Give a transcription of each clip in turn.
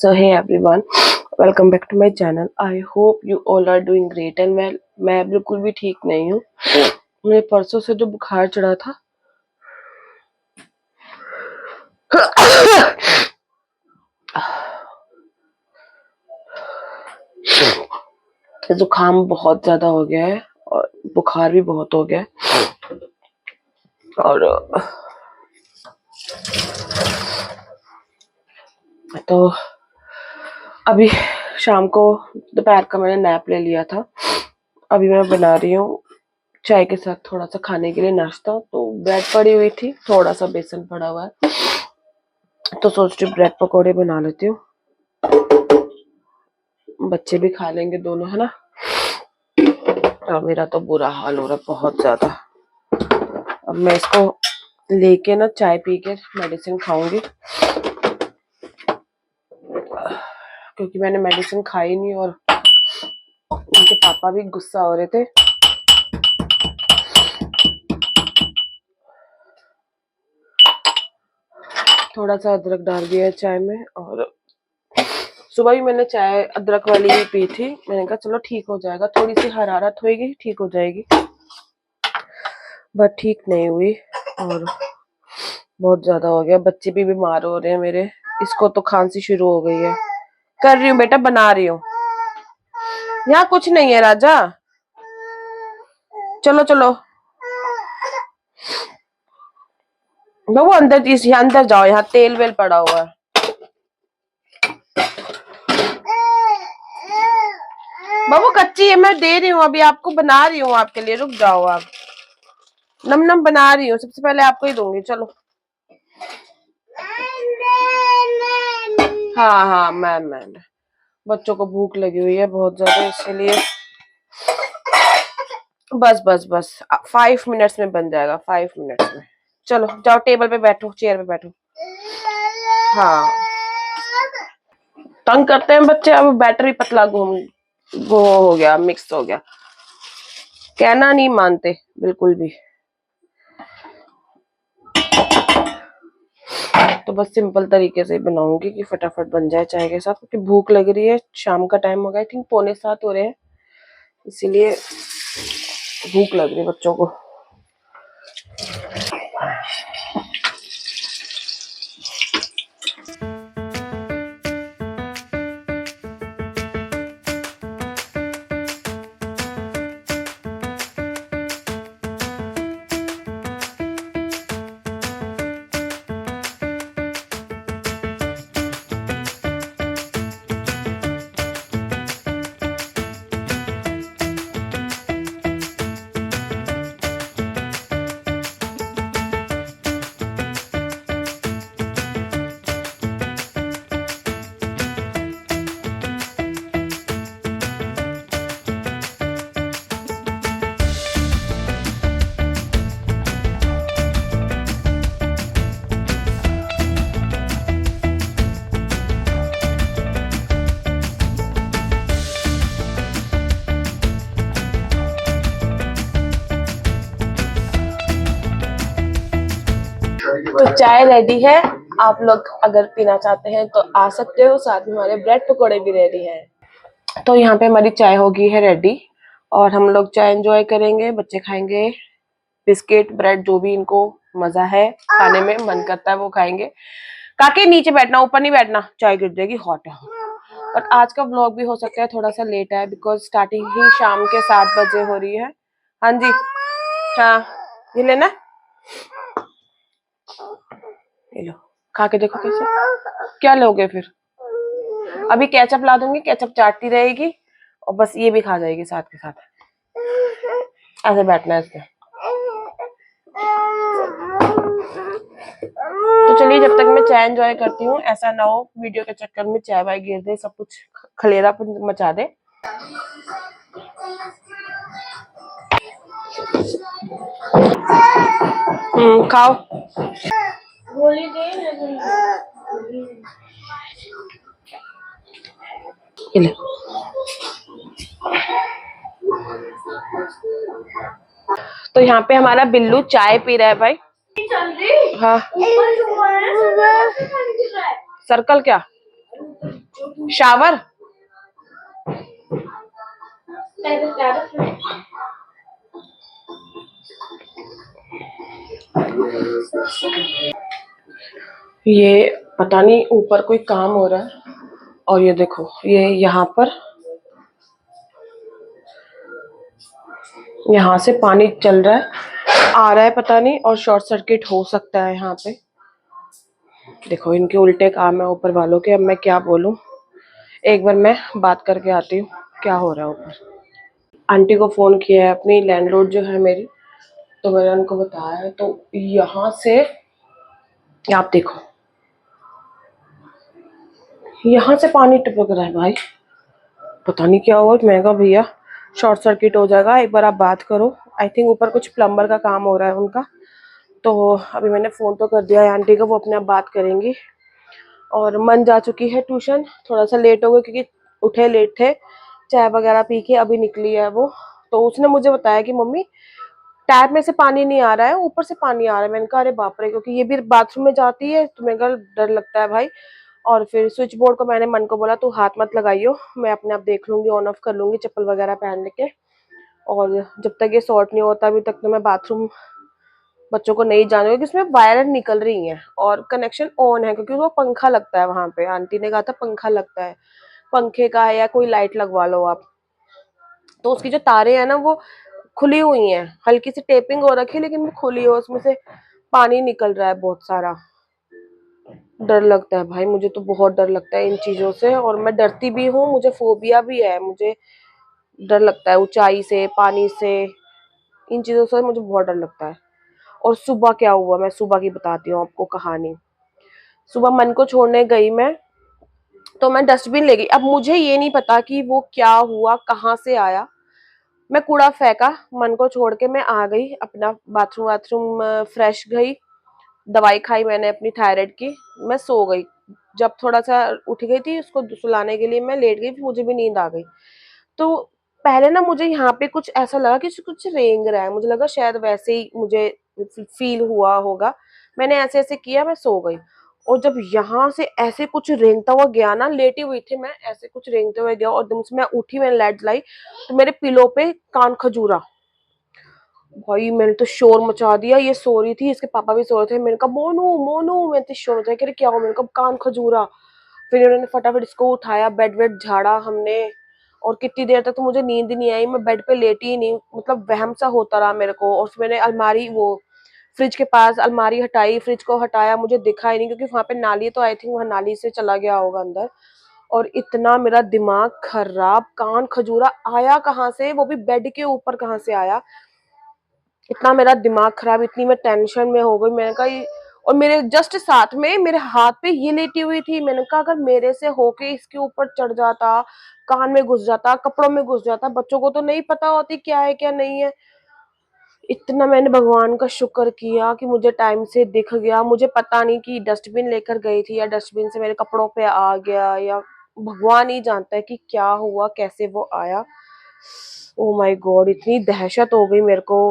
So hey everyone, welcome back to my channel. I hope you all are doing great and well. मैं बिल्कुल भी ठीक नहीं हूँ। मुझे परसों से जो बुखार चढ़ा था जुकाम बहुत ज्यादा हो गया है और बुखार भी बहुत हो गया है और तो अभी शाम को दोपहर का मैंने नैप ले लिया था। अभी मैं बना रही हूँ चाय के साथ थोड़ा सा खाने के लिए नाश्ता। तो ब्रेड पड़ी हुई थी, थोड़ा सा बेसन पड़ा हुआ है, तो सोच रही ब्रेड पकौड़े बना लेती हूँ। बच्चे भी खा लेंगे दोनों, है ना। और मेरा तो बुरा हाल हो रहा है बहुत ज्यादा। अब मैं इसको लेके ना चाय पी के मेडिसिन खाऊंगी, क्योंकि मैंने मेडिसिन खाई नहीं और उनके पापा भी गुस्सा हो रहे थे। थोड़ा सा अदरक डाल दिया है चाय में, और सुबह भी मैंने चाय अदरक वाली ही पी थी। मैंने कहा चलो ठीक हो जाएगा, थोड़ी सी हरारत होगी ठीक हो जाएगी, बट ठीक नहीं हुई और बहुत ज्यादा हो गया। बच्चे भी बीमार हो रहे हैं मेरे। इसको तो खांसी शुरू हो गई है। कर रही हूँ बेटा, बना रही हूँ। यहाँ कुछ नहीं है राजा, चलो चलो वो अंदर, अंदर जाओ, यहाँ तेल वेल पड़ा हुआ है। बाबू कच्ची है, मैं दे रही हूँ अभी आपको, बना रही हूँ आपके लिए, रुक जाओ आप। नम नम बना रही हूँ, सबसे पहले आपको ही दूंगी। चलो हाँ हाँ मैं बच्चों को भूख लगी हुई है बहुत ज्यादा, इसीलिए बस बस बस 5 मिनट्स में बन जाएगा, 5 मिनट्स में। चलो जाओ टेबल पे बैठो, चेयर पे बैठो। हाँ तंग करते हैं बच्चे। अब बैटरी पतला घूम वो हो गया, मिक्स हो गया, कहना नहीं मानते बिल्कुल भी। तो बस सिंपल तरीके से बनाऊंगी कि फटाफट बन जाए चाय के साथ, क्योंकि भूख लग रही है। शाम का टाइम हो गया, आई थिंक 6:45 हो रहे हैं, इसीलिए भूख लग रही है बच्चों को। तो चाय रेडी है, आप लोग अगर पीना चाहते हैं तो आ सकते हो। साथ में हमारे ब्रेड पकौड़े भी रेडी हैं। तो यहाँ पे हमारी चाय होगी है रेडी, और हम लोग चाय एंजॉय करेंगे। बच्चे खाएंगे बिस्किट ब्रेड, जो भी इनको मजा है खाने में, मन करता है वो खाएंगे। काके नीचे बैठना, ऊपर नहीं बैठना, चाय गिर जाएगी, हॉट है। और आज का व्लॉग भी हो सकता है थोड़ा सा लेट है, बिकॉज स्टार्टिंग ही शाम के 7 बजे हो रही है। हाँ जी, हाँ ये लेना, ये लो खा के देखो कैसे। क्या लोगे फिर? अभी केचप ला दूंगी, केचप चाटती रहेगी और बस ये भी खा जाएगी साथ के साथ। ऐसे बैठना है इससे। तो चलिए, जब तक मैं चाय एंजॉय करती हूँ, ऐसा ना हो वीडियो के चक्कर में चाय वाय गिर दे, सब कुछ खलेरा मचा दे। खाओ। तो यहाँ पे हमारा बिल्लू चाय पी रहा है भाई। हाँ सर्कल क्या? शावर। ये पता नहीं ऊपर कोई काम हो रहा है, और ये देखो ये यहाँ से पानी चल रहा है, आ रहा है पता नहीं, और शॉर्ट सर्किट हो सकता है यहाँ पे। देखो इनके उल्टे काम है ऊपर वालों के, अब मैं क्या बोलूं। एक बार मैं बात करके आती हूँ क्या हो रहा है ऊपर। आंटी को फोन किया है, अपनी लैंडलॉर्ड जो है मेरी, तो मैंने उनको बताया है। तो यहाँ से आप देखो, यहाँ से पानी टपक रहा है भाई, पता नहीं क्या हुआ। मैं कहा भैया शॉर्ट सर्किट हो जाएगा, एक बार आप बात करो। आई थिंक ऊपर कुछ प्लम्बर का काम हो रहा है उनका। तो अभी मैंने फोन तो कर दिया है आंटी को, वो अपने आप बात करेंगी। और मन जा चुकी है ट्यूशन, थोड़ा सा लेट हो गए क्योंकि उठे लेट थे, चाय वगैरह पी के अभी निकली है वो। तो उसने मुझे बताया कि मम्मी टैप में से पानी नहीं आ रहा है, ऊपर से पानी आ रहा है। मैंने कहा अरे बाप रे, क्योंकि ये भी बाथरूम में जाती है तो मेरे को डर लगता है भाई। और फिर स्विच बोर्ड को मैंने मन को बोला तू हाथ मत लगाइयो, मैं अपने आप देख लूंगी, ऑन ऑफ कर लूंगी चप्पल वगैरह पहन लेके। और जब तक ये सॉर्ट नहीं होता अभी तक तो मैं बाथरूम बच्चों को नहीं जाने, क्योंकि इसमें वायर निकल रही हैं और कनेक्शन ऑन है, क्योंकि वो पंखा लगता है वहां पे। आंटी ने कहा था पंखा लगता है, पंखे का है या कोई लाइट लगवा लो आप। तो उसकी जो तारे हैं ना वो खुली हुई हैं, हल्की सी टेपिंग हो रखी है लेकिन वो खुली है, उसमें से पानी निकल रहा है बहुत सारा। डर लगता है भाई, मुझे तो बहुत डर लगता है इन चीजों से, और मैं डरती भी हूँ, मुझे फोबिया भी है। मुझे डर लगता है ऊंचाई से, पानी से, इन चीजों से मुझे बहुत डर लगता है। और सुबह क्या हुआ, मैं सुबह की बताती हूँ आपको कहानी। सुबह मन को छोड़ने गई मैं, तो मैं डस्टबिन ले गई। अब मुझे ये नहीं पता कि वो क्या हुआ, कहाँ से आया। मैं कूड़ा फेंका, मन को छोड़ के मैं आ गई अपना बाथरूम वाथरूम फ्रेश गई, दवाई खाई मैंने अपनी थायराइड की, मैं सो गई। जब थोड़ा सा उठ गई थी उसको सुलाने के लिए मैं लेट गई, फिर मुझे भी नींद आ गई। तो पहले ना मुझे यहाँ पे कुछ ऐसा लगा कि कुछ रेंग रहा है, मुझे लगा शायद वैसे ही मुझे फील हुआ होगा। मैंने ऐसे ऐसे किया, मैं सो गई। और जब यहाँ से ऐसे कुछ रेंगता हुआ गया ना, लेटी हुई थी मैं, ऐसे कुछ रेंगते हुए गया और एकदम से मैं उठी, मैंने लाइट जलाई तो मेरे पिलो पे कान खजूरा। भाई मैंने तो शोर मचा दिया, ये सो रही थी, इसके पापा भी सो रहे थे। मैंने कहा मोनू मोनू, मैंने तो शोर मचाया, कह रहे क्या हो, मैंने कहा कान खजूरा। फिर उन्होंने फटाफट इसको उठाया, बेड वेड झाड़ा हमने। और कितनी देर तक तो मुझे नींद नहीं आई, मैं बेड पे लेटी ही नहीं, मतलब वहम सा होता रहा मेरे को। और फिर मैंने अलमारी, वो फ्रिज के पास अलमारी हटाई, फ्रिज को हटाया, मुझे दिखा ही नहीं, क्योंकि वहां पे नाली, तो आई थिंक वहां नाली से चला गया होगा अंदर। और इतना मेरा दिमाग खराब, कान खजूरा आया कहाँ से, वो भी बेड के ऊपर कहाँ से आया। इतना मेरा दिमाग खराब, इतनी मैं टेंशन में हो गई। मैंने कहा और मेरे जस्ट साथ में मेरे हाथ पे ये लेटी हुई थी, मैंने कहा अगर मेरे से होके इसके ऊपर चढ़ जाता, कान में घुस जाता, कपड़ों में घुस जाता, बच्चों को तो नहीं पता होती क्या है क्या नहीं है। इतना मैंने भगवान का शुक्र किया कि मुझे टाइम से दिख गया। मुझे पता नहीं कि डस्टबिन लेकर गई थी या डस्टबिन से मेरे कपड़ों पे आ गया, या भगवान ही जानता है कि क्या हुआ, कैसे वो आया। ओ माय गॉड, इतनी दहशत हो गई मेरे को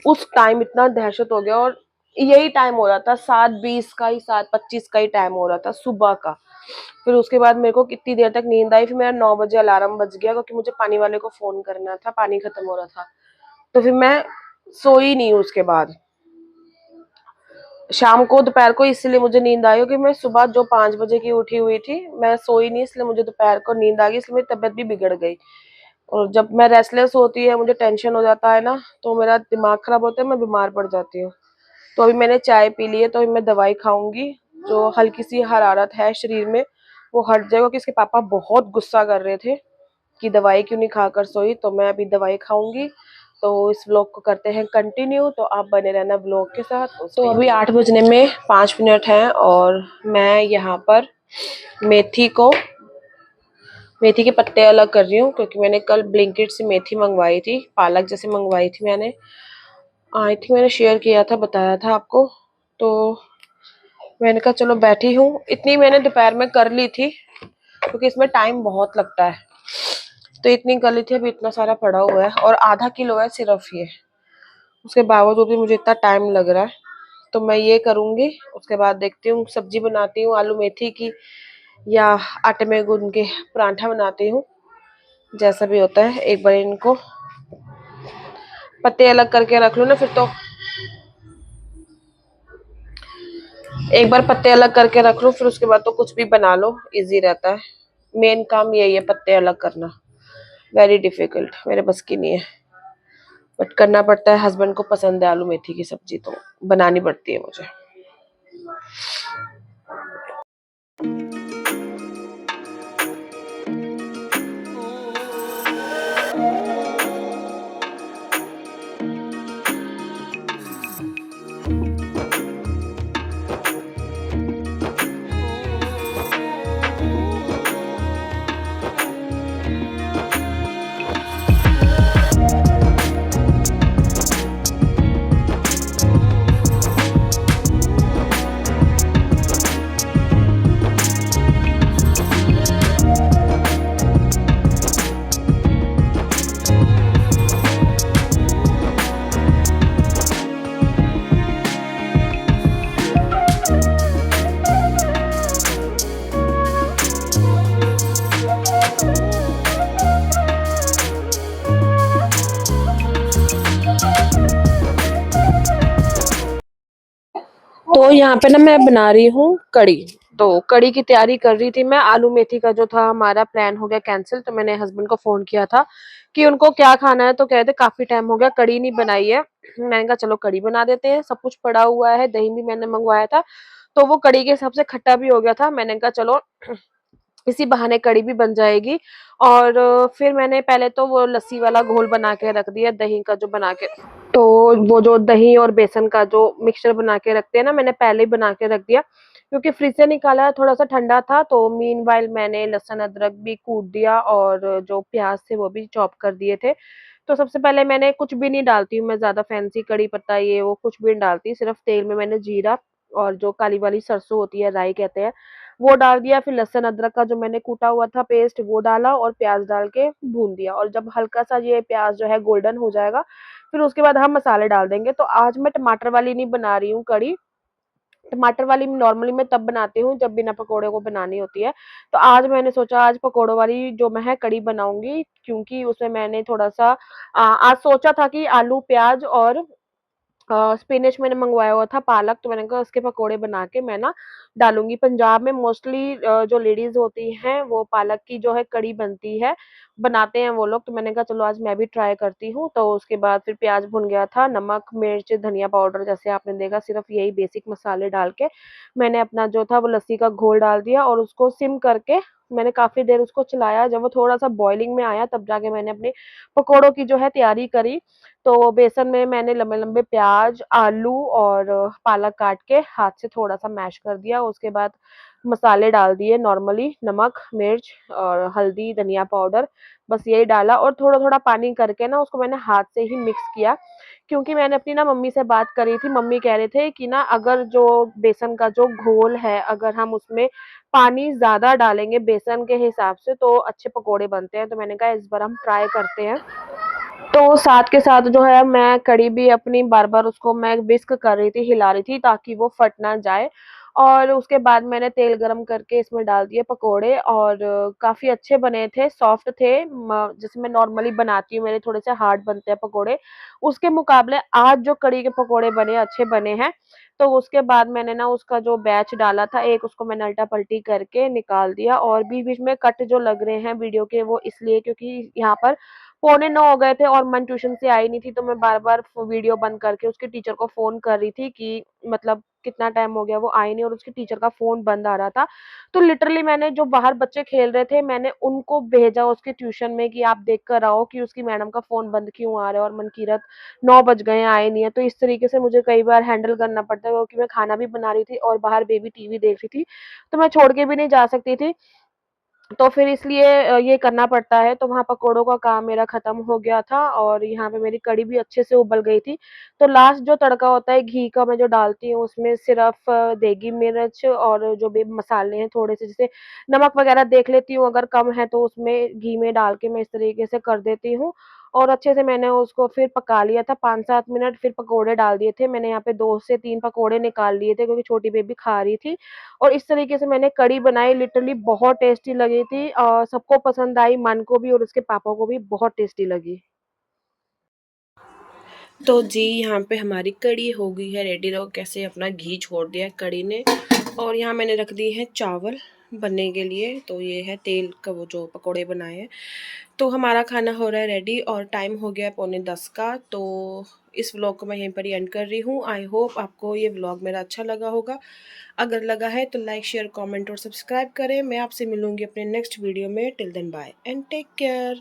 उस टाइम, इतना दहशत हो गया। और यही टाइम हो रहा था 7:20 का ही, 7:25 का ही टाइम हो रहा था सुबह का। फिर उसके बाद मेरे को कितनी देर तक नींद आई, फिर मेरा 9 बजे अलार्म बज गया, क्योंकि मुझे पानी वाले को फोन करना था, पानी खत्म हो रहा था। तो फिर मैं सोई नहीं उसके बाद शाम को, दोपहर को, इसलिए मुझे नींद आई, क्योंकि मैं सुबह जो 5 बजे की उठी हुई थी, मैं सोई नहीं, इसलिए मुझे दोपहर को नींद आ गई, इसलिए मेरी तबीयत भी बिगड़ गई। और जब मैं रेस्टलेस होती है, मुझे टेंशन हो जाता है ना, तो मेरा दिमाग खराब होता है, मैं बीमार पड़ जाती हूँ। तो अभी मैंने चाय पी ली है, तो अभी मैं दवाई खाऊंगी। जो हल्की सी हरारत है शरीर में वो हट जाएगा, क्योंकि इसके पापा बहुत गुस्सा कर रहे थे कि दवाई क्यों नहीं खाकर सोई। तो मैं अभी दवाई खाऊंगी। तो इस व्लॉग को करते हैं कंटिन्यू, तो आप बने रहना व्लॉग के साथ। तो अभी 8 बजने में 5 मिनट हैं, और मैं यहाँ पर मेथी मेथी के पत्ते अलग कर रही हूँ, क्योंकि मैंने कल ब्लिंकिट से मेथी मंगवाई थी, पालक जैसे मंगवाई थी मैंने। आई थिंक मैंने शेयर किया था, बताया था आपको। तो मैंने कहा चलो बैठी हूँ, इतनी मैंने दोपहर में कर ली थी, क्योंकि इसमें टाइम बहुत लगता है। तो इतनी कर ली थी, अभी इतना सारा पड़ा हुआ है, और आधा किलो है सिर्फ ये। उसके बावजूद भी मुझे इतना टाइम लग रहा है। तो मैं ये करूंगी, उसके बाद देखती हूँ, सब्जी बनाती हूँ आलू मेथी की, या आटे में गूंद के परांठा बनाती हूँ, जैसा भी होता है। एक बार इनको पत्ते अलग करके रख लो ना, फिर तो एक बार पत्ते अलग करके रख लो, फिर उसके बाद तो कुछ भी बना लो, इजी रहता है। मेन काम यही है, पत्ते अलग करना। वेरी डिफिकल्ट, मेरे बस की नहीं है, बट करना पड़ता है। हस्बैंड को पसंद है आलू मेथी की सब्जी, तो बनानी पड़ती है मुझे। तो यहाँ पे ना मैं बना रही हूँ कड़ी। तो कड़ी की तैयारी कर रही थी मैं। आलू मेथी का जो था हमारा प्लान हो गया कैंसिल, तो मैंने हस्बैंड को फोन किया था कि उनको क्या खाना है, तो कह रहे थे काफी टाइम हो गया कड़ी नहीं बनाई है। मैंने कहा चलो कड़ी बना देते हैं, सब कुछ पड़ा हुआ है, दही भी मैंने मंगवाया था, तो वो कड़ी के हिसाब से खट्टा भी हो गया था। मैंने कहा चलो इसी बहाने कड़ी भी बन जाएगी। और फिर मैंने पहले तो वो लस्सी वाला घोल बना के रख दिया, दही का जो बना के, तो वो जो दही और बेसन का जो मिक्सचर बना के रखते हैं ना, मैंने पहले ही बना के रख दिया, क्योंकि फ्रिज से निकाला थोड़ा सा ठंडा था। तो मीनवाइल मैंने लहसुन अदरक भी कूट दिया, और जो प्याज थे वो भी चॉप कर दिए थे। तो सबसे पहले मैंने कुछ भी नहीं डालती हूँ मैं, ज्यादा फैंसी कड़ी पत्ता ये वो कुछ भी नहीं डालती, सिर्फ तेल में मैंने जीरा और जो काली वाली सरसों होती है, राई कहते हैं, वो डाल दिया। फिर लहसुन अदरक का जो मैंने कूटा हुआ था पेस्ट वो डाला, और प्याज डाल के भून दिया। और जब हल्का सा ये प्याज जो है गोल्डन हो जाएगा, फिर उसके बाद हम मसाले डाल देंगे। तो आज मैं टमाटर वाली नहीं बना रही हूँ कड़ी। टमाटर वाली नॉर्मली मैं तब बनाती हूँ जब बिना पकोड़े को बनानी होती है। तो आज मैंने सोचा आज पकोड़ों वाली जो मैं है कड़ी बनाऊंगी, क्योंकि उसमें मैंने थोड़ा सा आज सोचा था कि आलू प्याज और स्पिनच मैंने मंगवाया हुआ था, पालक, तो मैंने कहा उसके पकोड़े बना के मैं ना डालूंगी। पंजाब में मोस्टली जो लेडीज होती हैं वो पालक की जो है कड़ी बनती है, बनाते हैं वो लोग। तो मैंने कहा चलो आज मैं भी ट्राई करती हूँ। तो उसके बाद फिर प्याज भुन गया था, नमक मिर्च धनिया पाउडर जैसे आपने देखा, सिर्फ यही बेसिक मसाले डाल के मैंने अपना जो था वो लस्सी का घोल डाल दिया, और उसको सिम करके मैंने काफी देर उसको चलाया। जब वो थोड़ा सा बॉइलिंग में आया, तब जाके मैंने अपने पकोड़ों की जो है तैयारी करी। तो बेसन में मैंने लंबे-लंबे प्याज, आलू और पालक काट के हाथ से थोड़ा-सा मैश कर दिया। उसके बाद मसाले डाल दिए नॉर्मली, नमक, मिर्च और हल्दी, धनिया पाउडर, बस यही डाला। और थोड़ा-थोड़ा पानी करके ना उसको मैंने हाथ से ही मिक्स किया, क्योंकि मैंने अपनी ना मम्मी से बात करी थी। मम्मी कह रहे थे कि ना अगर जो बेसन का जो घोल है, अगर हम उसमें पानी ज़्यादा डालेंगे बेसन के हिसाब से, तो अच्छे पकोड़े बनते हैं। तो मैंने कहा इस बार हम ट्राई करते हैं। तो साथ के साथ जो है मैं कढ़ी भी अपनी बार-बार उसको मैं व्हिस्क कर रही थी, हिला रही थी, ताकि वो फट ना जाए। और उसके बाद मैंने तेल गरम करके इसमें डाल दिए पकोड़े, और काफ़ी अच्छे बने थे, सॉफ्ट थे। जैसे मैं नॉर्मली बनाती हूँ, मेरे थोड़े से हार्ड बनते हैं पकोड़े, उसके मुकाबले आज जो कढ़ी के पकोड़े बने अच्छे बने हैं। तो उसके बाद मैंने ना उसका जो बैच डाला था एक, उसको मैंने उल्टा-पलटी करके निकाल दिया। और बीच-बीच में कट जो लग रहे हैं वीडियो के, वो इसलिए क्योंकि यहाँ पर पौने 9 हो गए थे और मन ट्यूशन से आई नहीं थी, तो मैं बार-बार वीडियो बंद करके उसके टीचर को फ़ोन कर रही थी कि मतलब कितना टाइम हो गया वो आई नहीं, और उसके टीचर का फ़ोन बंद आ रहा था। तो लिटरली मैंने जो बाहर बच्चे खेल रहे थे, मैंने उनको भेजा उसके ट्यूशन में कि आप देख कर आओ कि उसकी मैडम का फ़ोन बंद क्यों आ रहा है, और मनकीरत 9 बज गए हैं, आई नहीं है। तो इस तरीके से मुझे कई बार हैंडल करना पड़ता है, क्योंकि मैं खाना भी बना रही थी और बाहर बेबी टीवी देख रही थी, तो मैं छोड़ के भी नहीं जा सकती थी। तो फिर इसलिए ये करना पड़ता है। तो वहाँ पकोड़ों का काम मेरा खत्म हो गया था, और यहाँ पे मेरी कढ़ी भी अच्छे से उबल गई थी। तो लास्ट जो तड़का होता है घी का मैं जो डालती हूँ, उसमें सिर्फ़ देगी मिर्च और जो भी मसाले हैं थोड़े-से, जैसे नमक वग़ैरह देख लेती हूँ, अगर कम है तो उसमें घी में डाल के मैं इस तरीके से कर देती हूँ। और अच्छे से मैंने उसको फिर पका लिया था 5-7 मिनट, फिर पकोड़े डाल दिए थे। मैंने यहाँ पे 2 से 3 पकोड़े निकाल लिए थे क्योंकि छोटी बेबी खा रही थी। और इस तरीके से मैंने कढ़ी बनाई, लिटरली बहुत टेस्टी लगी थी। सबको पसंद आई, मन को भी और उसके पापा को भी बहुत टेस्टी लगी। तो जी यहाँ पे हमारी कढ़ी हो गई है रेडी। देखो कैसे अपना घी छोड़ दिया है कढ़ी ने। और यहाँ मैंने रख दिए हैं चावल बनने के लिए। तो ये है तेल का वो जो पकोड़े बनाए हैं। तो हमारा खाना हो रहा है रेडी और टाइम हो गया है 9:45 का। तो इस व्लॉग को मैं यहीं पर ही एंड कर रही हूँ। आई होप आपको ये व्लॉग मेरा अच्छा लगा होगा। अगर लगा है तो लाइक शेयर कमेंट और सब्सक्राइब करें। मैं आपसे मिलूँगी अपने नेक्स्ट वीडियो में। Till then bye and take care.